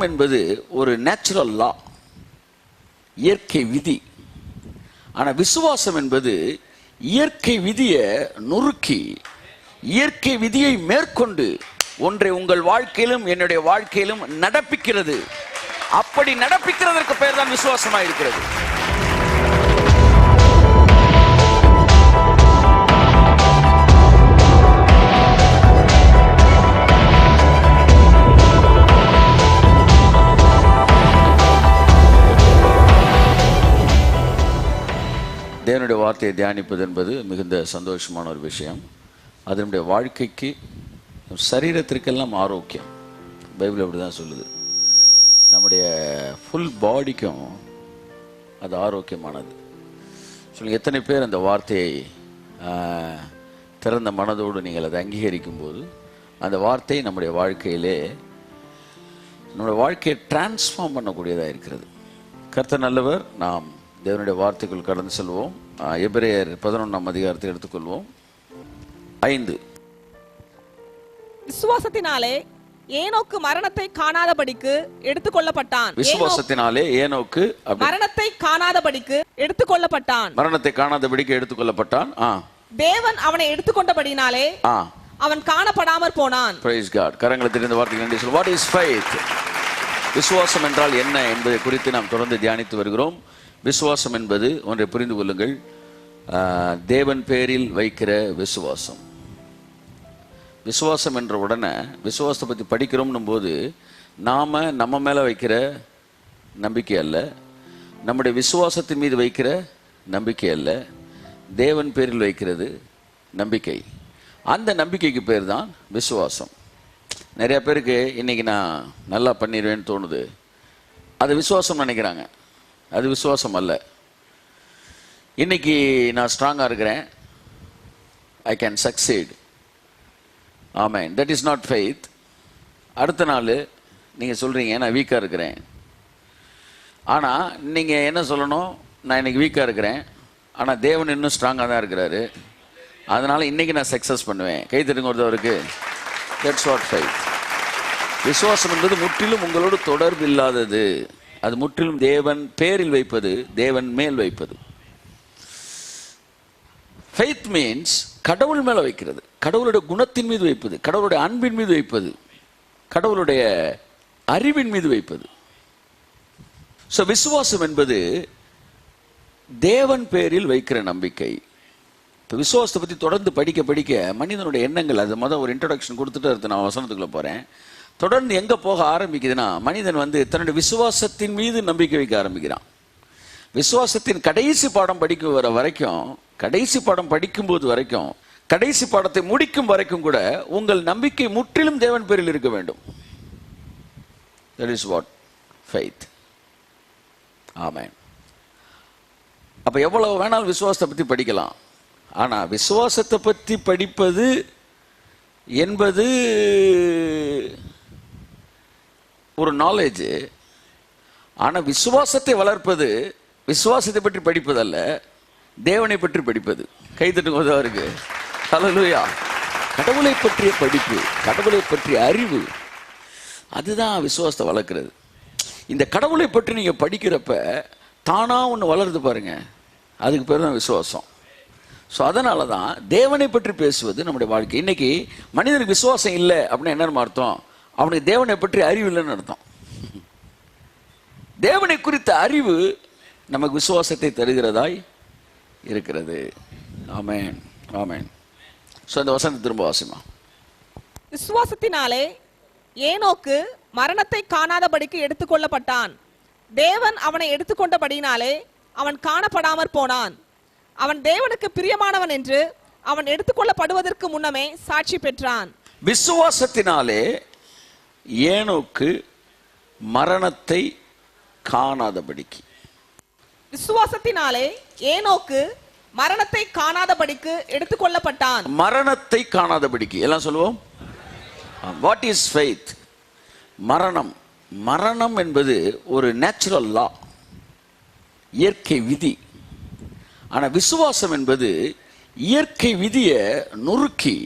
என்பது ஒரு நேச்சுரல் லா, இயற்கை விதி. ஆனா விசுவாசம் என்பது இயற்கை விதியை நொறுக்கி இயற்கை விதியை மேற்கொண்டு ஒன்றை உங்கள் வாழ்க்கையிலும் என்னுடைய வாழ்க்கையிலும் நடப்பிக்கிறது. அப்படி நடப்பிக்கிறதற்கு பெயர் தான் விசுவாசமா இருக்கிறது. தேவனுடைய வார்த்தையை தியானிப்பது என்பது மிகுந்த சந்தோஷமான ஒரு விஷயம். அதனுடைய வாழ்க்கைக்கு சரீரத்திற்கெல்லாம் ஆரோக்கியம். பைபிள் அப்படி தான் சொல்லுது. நம்முடைய ஃபுல் பாடிக்கும் அது ஆரோக்கியமானது. சொல்லுங்க, எத்தனை பேர் அந்த வார்த்தையை திறந்த மனதோடு நீங்கள் அதை அங்கீகரிக்கும் போது அந்த வார்த்தை நம்முடைய வாழ்க்கையிலே நம்முடைய வாழ்க்கையை டிரான்ஸ்ஃபார்ம் பண்ணக்கூடியதாக இருக்கிறது. கர்த்தர் நல்லவர். நாம் தேவனுடைய வார்த்தைக்குள் கடந்து செல்வோம். எபிரேயர் 11ஆம் அதிகாரத்தை எடுத்துக்கொள்வோம். 5. விசுவாசத்தினாலே ஏனோக்கு மரணத்தை காணாதபடிக்கு எடுத்துக்கொள்ளப்பட்டான். விசுவாசத்தினாலே ஏனோக்கு மரணத்தை காணாதபடிக்கு எடுத்துக்கொள்ளப்பட்டான். மரணத்தை காணாதபடிக்கு எடுத்துக்கொள்ளப்பட்டான். தேவன் அவனை எடுத்துக்கொண்டபடினாலே அவன் காணப்படாமற் போனான். Praise God. கரங்களை தெரிந்த வார்த்தைகள் நன்றி சொல். What is faith? விசுவாசம் என்றால் என்ன என்பதை குறித்து நாம் தொடர்ந்து தியானித்து வருகிறோம். விசுவாசம் என்பது ஒன்றை புரிந்து கொள்ளுங்கள், தேவன் பேரில் வைக்கிற விசுவாசம். விசுவாசம் என்ற உடனே விசுவாசத்தை பற்றி படிக்கிறோம்னும் போது நாம நம்ம மேல வைக்கிற நம்பிக்கை அல்ல, நம்முடைய விசுவாசத்தின் மீது வைக்கிற நம்பிக்கை அல்ல, தேவன் பேரில் வைக்கிறது நம்பிக்கை. அந்த நம்பிக்கைக்கு பேர் தான் விசுவாசம். நிறைய பேருக்கு இன்னைக்கு நான் நல்லா பண்ணிடுவேன்னு தோணுது, அது விசுவாசம் நினைக்கிறாங்க. அது விசுவாசம் அல்ல. இன்னைக்கு நான் ஸ்ட்ராங்காக இருக்கிறேன், I can succeed, amen, that is not faith. அடுத்த நாள் நீங்கள் சொல்கிறீங்க நான் வீக்காக இருக்கிறேன். ஆனால் நீங்கள் என்ன சொல்லணும், நான் இன்னைக்கு வீக்காக இருக்கிறேன், ஆனால் தேவன் இன்னும் ஸ்ட்ராங்காக தான் இருக்கிறாரு, அதனால் இன்னைக்கு நான் சக்ஸஸ் பண்ணுவேன். கை தட்டுங்க ஒருத்தவருக்கு. That's what faith. விசுவாசம் என்பது முற்றிலும் உங்களோடு தொடர்பு இல்லாதது. அது முற்றிலும் தேவன் பேரில் வைப்பது, தேவன் மேல் வைப்பது. ஃபெய்த் மீன்ஸ் கடவுள் மேல வைக்கிறது, கடவுளுடைய குணத்தின் மீது வைப்பது, கடவுளுடைய அன்பின் மீது வைப்பது, கடவுளுடைய அறிவின் மீது வைப்பது. ஸோ விசுவாசம் என்பது தேவன் பேரில் வைக்கிற நம்பிக்கை. இப்போ விசுவாசத்தை பற்றி தொடர்ந்து படிக்க படிக்க மனிதனுடைய எண்ணங்கள், அது முதல் ஒரு இன்ட்ரோடக்ஷன் கொடுத்துட்டு அடுத்து நான் வசனத்துக்குள்ள போகிறேன். தொடர்ந்து எங்கே போக ஆரம்பிக்குதுன்னா, மனிதன் தன்னுடைய விசுவாசத்தின் மீது நம்பிக்கை வைக்க ஆரம்பிக்கிறான். விசுவாசத்தின் கடைசி பாடம் படிக்க வர வரைக்கும், கடைசி பாடம் படிக்கும்போது வரைக்கும், கடைசி பாடத்தை முடிக்கும் வரைக்கும் கூட உங்கள் நம்பிக்கை முற்றிலும் தேவன் பேரில் இருக்க வேண்டும். That is what faith. ஆமென். அப்ப எவ்வளவு வேணாலும் விசுவாசத்தை பற்றி படிக்கலாம். ஆனா விசுவாசத்தை பற்றி படிப்பது என்பது ஒரு நாலேஜ். ஆனா விசுவாசத்தை வளர்ப்பது விசுவாசத்தை பற்றி படிப்பதல்ல, தேவனை பற்றி படிப்பது. கைதட்டுங்க இருக்கு. ஹல்லேலூயா. கடவுளை பற்றிய படிப்பு, கடவுளை பற்றிய அறிவு, அதுதான் விசுவாசத்தை வளர்க்கிறது. இந்த கடவுளை பற்றி நீங்க படிக்கிறப்ப தானா ஒன்று வளருது பாருங்க, அதுக்கு பேர் தான் விசுவாசம். ஸோ அதனால தான் தேவனை பற்றி பேசுவது நம்முடைய வாழ்க்கை. இன்னைக்கு மனிதனுக்கு விசுவாசம் இல்லை அப்படின்னா என்னன்னு அர்த்தம்? அவனுக்கு தேவனை பற்றி அறிவு இல்லைன்னு அர்த்தம். தேவனை குறித்த அறிவு நமக்கு விசுவாசத்தை தருகிறதாய் இருக்கிறது. ஆமென், ஆமென். ஸோ இந்த வசனத்தை திரும்ப வாசிமா. விசுவாசத்தினாலே ஏனோக்கு மரணத்தை காணாதபடிக்கு எடுத்துக்கொள்ளப்பட்டான். தேவன் அவனை எடுத்துக்கொண்டபடினாலே அவன் காணப்படாமற் போனான். அவன் தேவனுக்கு பிரியமானவன் என்று அவன் எடுத்துக்கொள்ளப்படுவதற்கு முன்னமே சாட்சி பெற்றான். விசுவாசத்தினாலே ஏனோக்கு மரணத்தை காணாதபடிக்கு. விசுவாசத்தினாலே ஏனோக்கு மரணத்தை காணாதபடிக்கு எடுத்துக்கொள்ளப்பட்டான். மரணத்தை காணாதபடிக்கு எல்லாம் சொல்லுவோம். What is faith? மரணம். மரணம் என்பது ஒரு நேச்சுரல் லா, இயற்கை விதி. ஆனா விசுவாசம் என்பது இயற்கை விதியை நொறுக்கி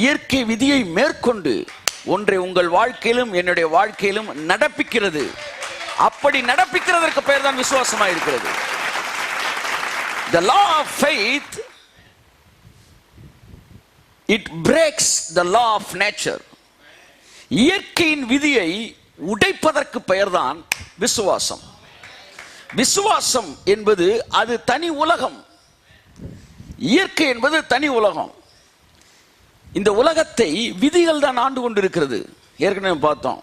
இயற்கை விதியை மேற்கொண்டு ஒன்றை உங்கள் வாழ்க்கையிலும் என்னுடைய வாழ்க்கையிலும் நடப்பிக்கிறது. அப்படி நடப்பிக்கிறதற்கு பெயர் தான் விசுவாசமாக இருக்கிறது. The law of faith, it breaks the law of nature. இயற்கையின் விதியை உடைப்பதற்கு பெயர்தான் விசுவாசம். விசுவாசம் என்பது அது தனி உலகம். இயற்கை என்பது தனி உலகம். இந்த உலகத்தை விதிகள் தான் ஆண்டு கொண்டிருக்கிறது. ஏற்கனவே பார்த்தோம்,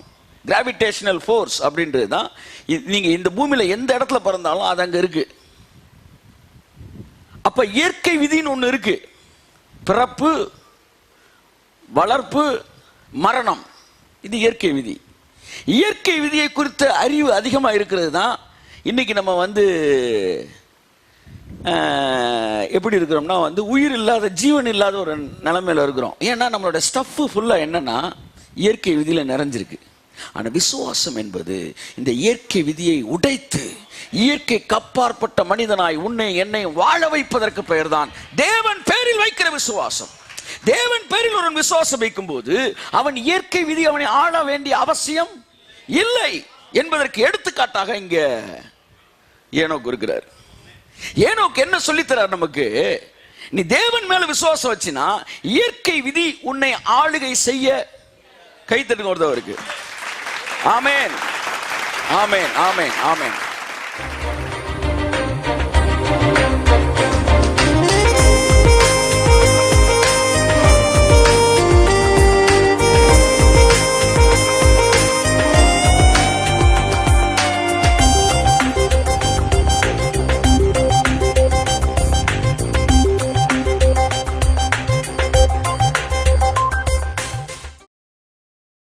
கிராவிடேஷனல் ஃபோர்ஸ் அப்படின்றது தான். நீங்க இந்த பூமியில எந்த இடத்துல பிறந்தாலும் அது அங்க இருக்கு. அப்ப இயற்கை விதின்னு ஒண்ணு இருக்கு. பிறப்பு, வளர்ப்பு, மரணம், இது இயற்கை விதி. இயற்கை விதியை குறித்த அறிவு அதிகமா இருக்கிறது தான் இன்னைக்கு நம்ம எப்படி இருக்கிறோம்னா உயிர் இல்லாத, ஜீவன் இல்லாத ஒரு நிலைமையில இருக்கிறோம். ஏன்னா நம்மளோட ஸ்டஃப் ஃபுல்லா என்னன்னா இயற்கை விதியில நிறைஞ்சிருக்கு. ஆனா விசுவாசம் என்பது இந்த இயற்கை விதியை உடைத்து இயற்கை கப்பாற்பட்ட மனிதனாய் உன்னை என்னை வாழ வைப்பதற்கு பெயர்தான் தேவன் பேரில் வைக்கிற விசுவாசம். தேவன் பேரில் ஒரு விசுவாசம் வைக்கும் போது அவன் இயற்கை விதி அவனை ஆள வேண்டிய அவசியம் இல்லை என்பதற்கு எடுத்துக்காட்டாக இங்க ஏனோக்கு இருக்கிறார். ஏனோக்கு என்ன சொல்லித்தரார் நமக்கு? நீ தேவன் மேல விசுவாசம் வச்சினா இயற்கை விதி உன்னை ஆளுகை செய்ய கைத்தட்டுங்க ஒருத்தவருக்கு. ஆமென், ஆமென், ஆமென், ஆமென்.